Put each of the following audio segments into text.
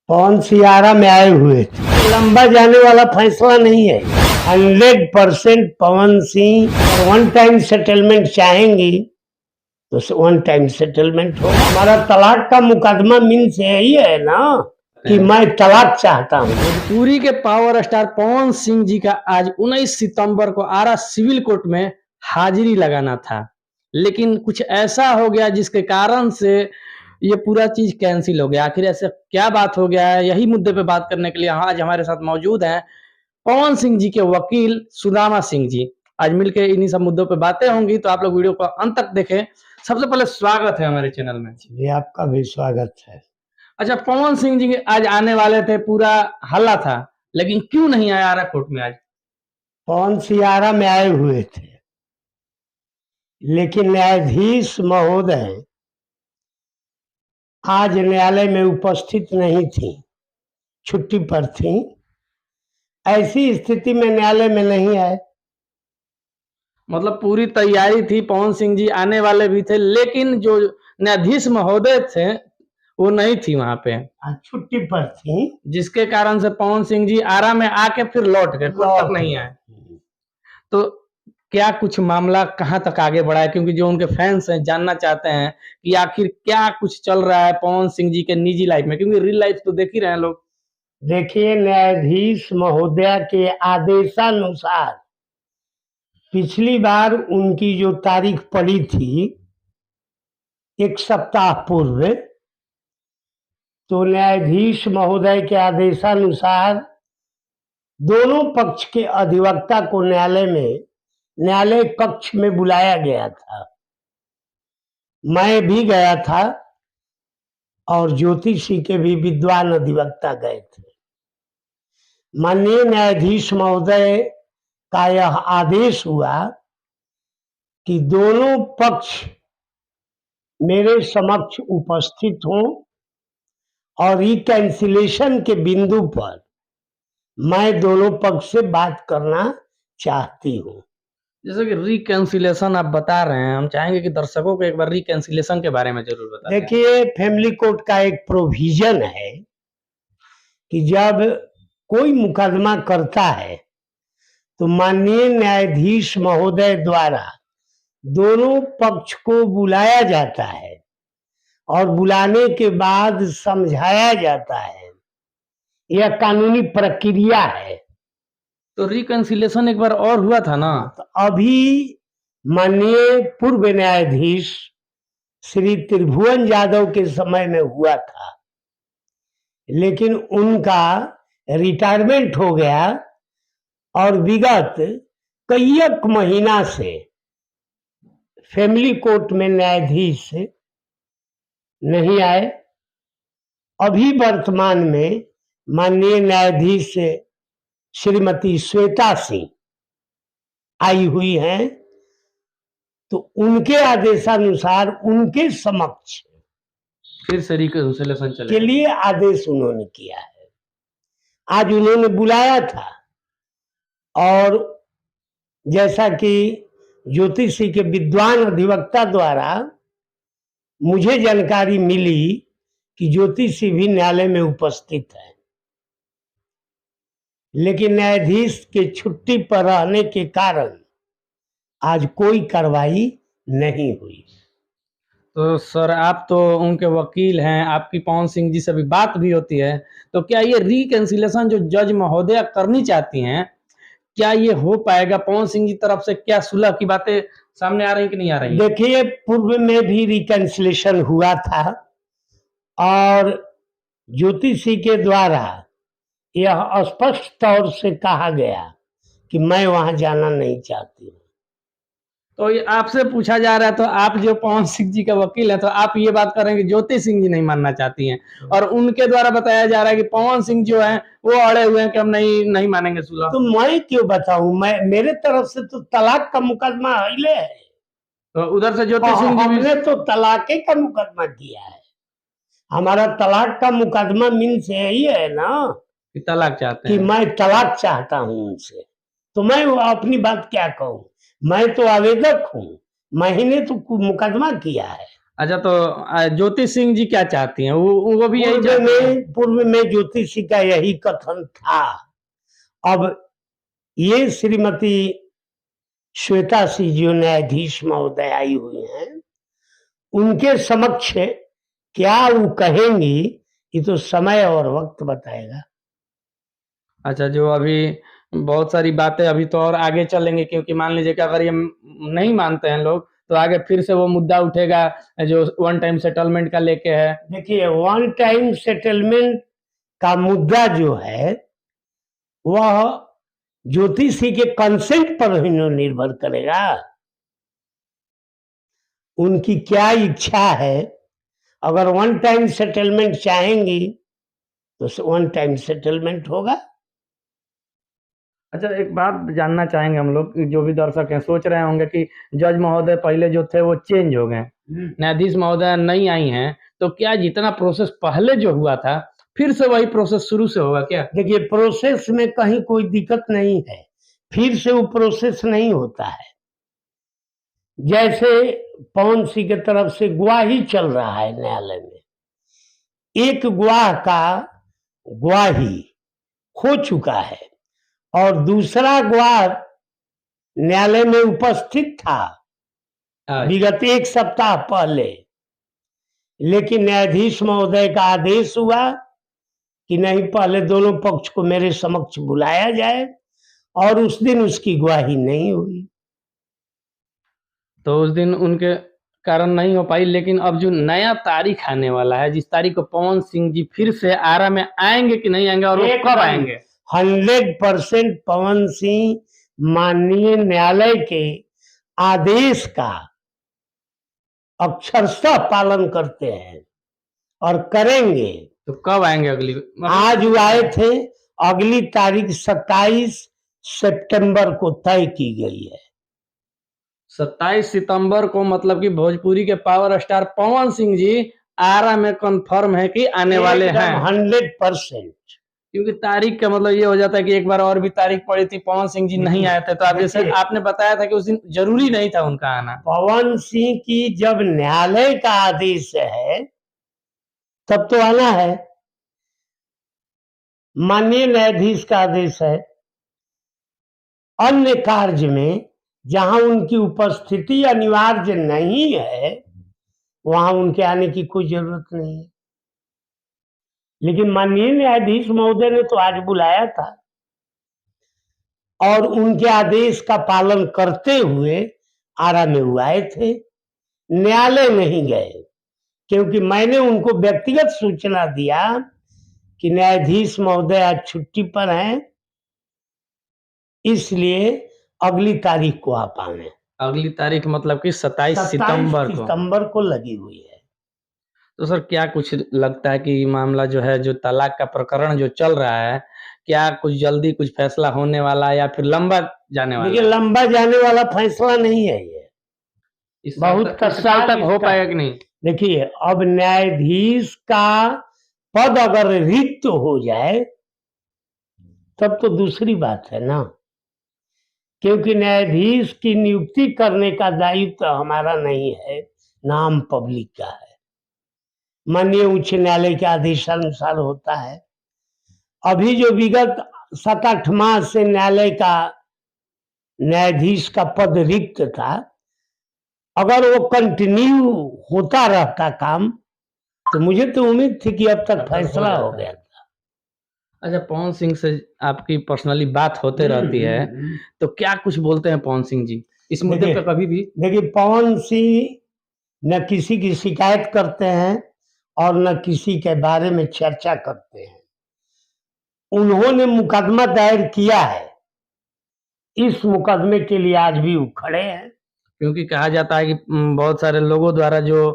पवन Sierra में आए हुए थे। लंबा जाने वाला फैसला नहीं है। 100% Pawan Singh one time settlement चाहेंगी तो वन टाइम सेटलमेंट हो। हमारा तलाक का मुकदमा मीन से यही है ना कि मैं तलाक चाहता हूँ। भोजपुरी के पावर स्टार पवन सिंह जी का आज 19 सितंबर को आरा सिविल कोर्ट में हाजिरी लगाना था, लेकिन कुछ ऐसा हो गया जिसके कारण से ये पूरा चीज कैंसिल हो गया। आखिर ऐसे क्या बात हो गया है, यही मुद्दे पे बात करने के लिए आज हमारे साथ मौजूद हैं पवन सिंह जी के वकील सुदामा सिंह जी। आज मिलके इन्हीं सब मुद्दों पे बातें होंगी, तो आप लोग वीडियो को अंत तक देखें। सबसे पहले स्वागत है हमारे चैनल में। जी आपका भी स्वागत है। अच्छा, पवन सिंह जी आज आने वाले थे, पूरा हल्ला था, लेकिन क्यों नहीं आया आरा कोर्ट में आज? पवन सियारा में आए हुए थे, लेकिन न्यायाधीश महोदय आज न्यायालय में उपस्थित नहीं थी, छुट्टी पर थी। ऐसी स्थिति में न्यायालय में नहीं आए। मतलब पूरी तैयारी थी, पवन सिंह जी आने वाले भी थे, लेकिन जो न्यायाधीश महोदय थे वो नहीं थी वहां पे, छुट्टी पर थी, जिसके कारण से पवन सिंह जी आरा में आके फिर लौट गए, कोर्ट तक नहीं आए। तो क्या कुछ मामला कहां तक आगे बढ़ा है, क्योंकि जो उनके फैंस हैं जानना चाहते हैं कि आखिर क्या कुछ चल रहा है पवन सिंह जी के निजी लाइफ में, क्योंकि रियल लाइफ तो देख ही रहे हैं लोग। देखिए, न्यायाधीश महोदया के आदेशानुसार पिछली बार उनकी जो तारीख पड़ी थी 1 सप्ताह पूर्व, तो न्यायाधीश महोदय के आदेशानुसार दोनों पक्ष के अधिवक्ता को न्यायालय कक्ष में बुलाया गया था। मैं भी गया था और ज्योतिषी के भी विद्वान अधिवक्ता गए थे। माननीय न्यायाधीश महोदय का यह आदेश हुआ कि दोनों पक्ष मेरे समक्ष उपस्थित हों और रिकैंसिलेशन के बिंदु पर मैं दोनों पक्ष से बात करना चाहती हूँ। जैसे कि रिकैंसिलेशन आप बता रहे हैं, हम चाहेंगे कि दर्शकों को एक बार रिकैंसिलेशन के बारे में जरूर बताएं। देखिए, फैमिली कोर्ट का एक प्रोविजन है कि जब कोई मुकदमा करता है तो माननीय न्यायाधीश महोदय द्वारा दोनों पक्ष को बुलाया जाता है और बुलाने के बाद समझाया जाता है। यह कानूनी प्रक्रिया है। तो रिकंसिलेशन एक बार और हुआ था ना? तो अभी माननीय पूर्व न्यायाधीश श्री त्रिभुवन यादव के समय में हुआ था, लेकिन उनका रिटायरमेंट हो गया और विगत कई महीना से फैमिली कोर्ट में न्यायाधीश नहीं आए। अभी वर्तमान में माननीय न्यायाधीश श्रीमती श्वेता सिंह आई हुई हैं, तो उनके आदेशानुसार उनके समक्ष फिर से रिकंसिलेशन चले के लिए आदेश उन्होंने किया है। आज उन्होंने बुलाया था और जैसा कि ज्योतिषी के विद्वान अधिवक्ता द्वारा मुझे जानकारी मिली कि ज्योतिषी भी न्यायालय में उपस्थित है, लेकिन न्यायाधीश के छुट्टी पर रहने के कारण आज कोई कार्रवाई नहीं हुई। तो सर, आप तो उनके वकील हैं, आपकी पवन सिंह जी से भी बात भी होती है, तो क्या ये रिकंसिलेशन जो जज महोदया करनी चाहती हैं, क्या ये हो पाएगा? पवन सिंह जी तरफ से क्या सुलह की बातें सामने आ रही कि नहीं आ रही? देखिए, पूर्व में भी रिकंसिलेशन हुआ था और ज्योतिषी के द्वारा यह स्पष्ट तौर से कहा गया कि मैं वहां जाना नहीं चाहती हूँ। तो ये आपसे पूछा जा रहा है, तो आप जो पवन सिंह जी का वकील है, तो आप ये बात कर रहे हैं कि ज्योति सिंह जी नहीं मानना चाहती हैं, और उनके द्वारा बताया जा रहा है कि पवन सिंह जो है वो अड़े हुए हैं कि हम नहीं मानेंगे सुलह। तो मैं क्यों बताऊं? मेरे तरफ से तो तलाक का मुकदमा हिले है। तो उधर से ज्योति सिंह जी हमने तो तलाके का मुकदमा किया है। हमारा तलाक का मुकदमा मीन से यही है ना कि तलाक चाहते कि हैं। मैं तलाक चाहता हूं उनसे। तो मैं अपनी बात क्या कहूं? मैं तो आवेदक हूं, मैंने तो मुकदमा किया है। अच्छा, तो ज्योति सिंह जी क्या चाहती हैं? वो भी यही चाहती हैं? पूर्व में ज्योतिषी का यही कथन था। अब ये श्रीमती श्वेता सिंह जो न्यायाधीश महोदय आई हुई हैं, उनके समक्ष क्या वो कहेंगी, ये तो समय और वक्त बताएगा। अच्छा, जो अभी बहुत सारी बातें अभी तो और आगे चलेंगे, क्योंकि मान लीजिए कि अगर ये नहीं मानते हैं लोग, तो आगे फिर से वो मुद्दा उठेगा जो वन टाइम सेटलमेंट का लेके है। देखिए, वन टाइम सेटलमेंट का मुद्दा जो है वह ज्योतिषी के कंसेंट पर ही निर्भर करेगा। उनकी क्या इच्छा है। अगर वन टाइम सेटलमेंट चाहेंगी तो वन टाइम सेटलमेंट होगा। अच्छा, एक बात जानना चाहेंगे हम लोग, जो भी दर्शक हैं सोच रहे होंगे कि जज महोदय पहले जो थे वो चेंज हो गए, न्यायाधीश महोदय नहीं आई हैं, तो क्या जितना प्रोसेस पहले जो हुआ था फिर से वही प्रोसेस शुरू से होगा क्या? देखिए, प्रोसेस में कहीं कोई दिक्कत नहीं है, फिर से वो प्रोसेस नहीं होता है। जैसे पवन सिंह की तरफ से गवाही चल रहा है न्यायालय में, एक गवाह का गवाही हो चुका है और दूसरा गवाह न्यायालय में उपस्थित था विगत एक सप्ताह पहले, लेकिन न्यायाधीश महोदय का आदेश हुआ कि नहीं, पहले दोनों पक्ष को मेरे समक्ष बुलाया जाए, और उस दिन उसकी गवाही नहीं हुई। तो उस दिन उनके कारण नहीं हो पाई, लेकिन अब जो नया तारीख आने वाला है, जिस तारीख को पवन सिंह जी फिर से आरा में आएंगे कि नहीं आएंगे, और वो कब आएंगे? 100% पवन सिंह माननीय न्यायालय के आदेश का अक्षरशः पालन करते हैं और करेंगे। तो कब आएंगे अगली? आज वो आए थे, अगली तारीख 27 सितंबर को तय की गई है। 27 सितंबर को, मतलब कि भोजपुरी के पावर स्टार पवन सिंह जी आरा में कंफर्म है कि आने वाले हैं 100%। क्योंकि तारीख का मतलब ये हो जाता है कि एक बार और भी तारीख पड़ी थी, पवन सिंह जी नहीं आए थे, तो आप जैसे आपने बताया था कि उस दिन जरूरी नहीं था उनका आना। पवन सिंह की जब न्यायालय का आदेश है तब तो आना है, माननीय न्यायाधीश का आदेश है। अन्य कार्य में जहां उनकी उपस्थिति अनिवार्य नहीं है वहां उनके आने की कोई जरूरत नहीं है, लेकिन माननीय न्यायाधीश महोदय ने तो आज बुलाया था और उनके आदेश का पालन करते हुए आरा में वो आए थे, न्यायालय नहीं गए, क्योंकि मैंने उनको व्यक्तिगत सूचना दिया कि न्यायाधीश महोदय आज छुट्टी पर हैं, इसलिए अगली तारीख को आप आए। अगली तारीख मतलब कि 27 सितंबर को लगी हुई है। तो सर, क्या कुछ लगता है कि मामला जो है, जो तलाक का प्रकरण जो चल रहा है, क्या कुछ जल्दी कुछ फैसला होने वाला है या फिर लंबा जाने वाला? देखिए, लंबा जाने वाला फैसला नहीं है ये, बहुत साल तक हो पाएगा कि नहीं? देखिए, अब न्यायाधीश का पद अगर रिक्त हो जाए तब तो दूसरी बात है ना, क्योंकि न्यायाधीश की नियुक्ति करने का दायित्व हमारा नहीं है, नाम पब्लिक का है, माननीय उच्च न्यायालय के आदेशानुसार होता है। अभी जो विगत 7-8 माह से न्यायालय का न्यायाधीश का पद रिक्त था, अगर वो कंटिन्यू होता रहता काम तो मुझे तो उम्मीद थी कि अब तक फैसला हो गया था। अच्छा, पवन सिंह से आपकी पर्सनली बात होते रहती है, तो क्या कुछ बोलते हैं पवन सिंह जी इस मुद्दे पे कभी भी? देखिए, पवन सिंह न किसी की शिकायत करते हैं और न किसी के बारे में चर्चा करते हैं। उन्होंने मुकदमा दायर किया है, इस मुकदमे के लिए आज भी वो खड़े हैं। क्योंकि कहा जाता है कि बहुत सारे लोगों द्वारा जो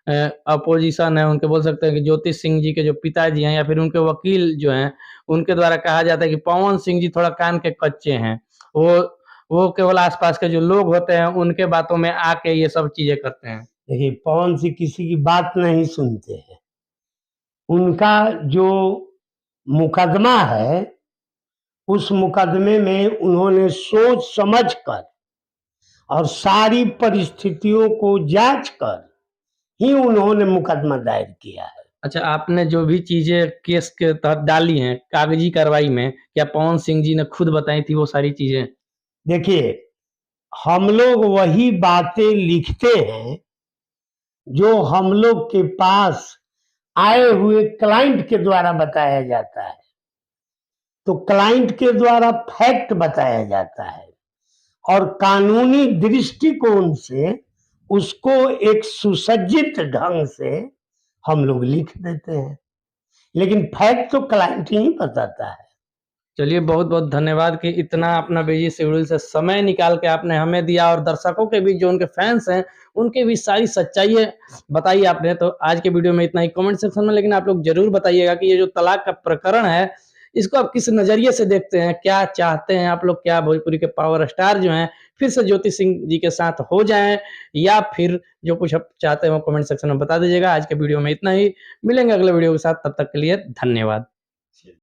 अपोजिशन है, उनके बोल सकते हैं कि ज्योति सिंह जी के जो पिताजी हैं या फिर उनके वकील जो हैं, उनके द्वारा कहा जाता है कि पवन सिंह जी थोड़ा कान के कच्चे हैं, वो केवल आसपास के जो लोग होते हैं उनके बातों में आके ये सब चीजें करते हैं। देखिए, पवन सिंह किसी की बात नहीं सुनते हैं। उनका जो मुकदमा है उस मुकदमे में उन्होंने सोच समझ कर और सारी परिस्थितियों को जांच कर ही उन्होंने मुकदमा दायर किया है। अच्छा, आपने जो भी चीजें केस के तहत डाली हैं कागजी कार्रवाई में, क्या पवन सिंह जी ने खुद बताई थी वो सारी चीजें? देखिए, हम लोग वही बातें लिखते हैं जो हम लोग के पास आए हुए क्लाइंट के द्वारा बताया जाता है। तो क्लाइंट के द्वारा फैक्ट बताया जाता है और कानूनी दृष्टिकोण से उसको एक सुसज्जित ढंग से हम लोग लिख देते हैं, लेकिन फैक्ट तो क्लाइंट ही बताता है। चलिए, बहुत बहुत धन्यवाद कि इतना अपना बिजी शेड्यूल से समय निकाल के आपने हमें दिया और दर्शकों के बीच जो उनके फैंस हैं उनके बीच सारी सच्चाई बताई आपने। तो आज के वीडियो में इतना ही। कमेंट सेक्शन में लेकिन आप लोग जरूर बताइएगा कि ये जो तलाक का प्रकरण है इसको आप किस नजरिए से देखते हैं, क्या चाहते हैं आप लोग, क्या भोजपुरी के पावर स्टार जो हैं फिर से ज्योति सिंह जी के साथ हो जाएं, या फिर जो कुछ आप चाहते हैं वो कमेंट सेक्शन में बता दीजिएगा। आज के वीडियो में इतना ही, मिलेंगे अगले वीडियो के साथ, तब तक के लिए धन्यवाद।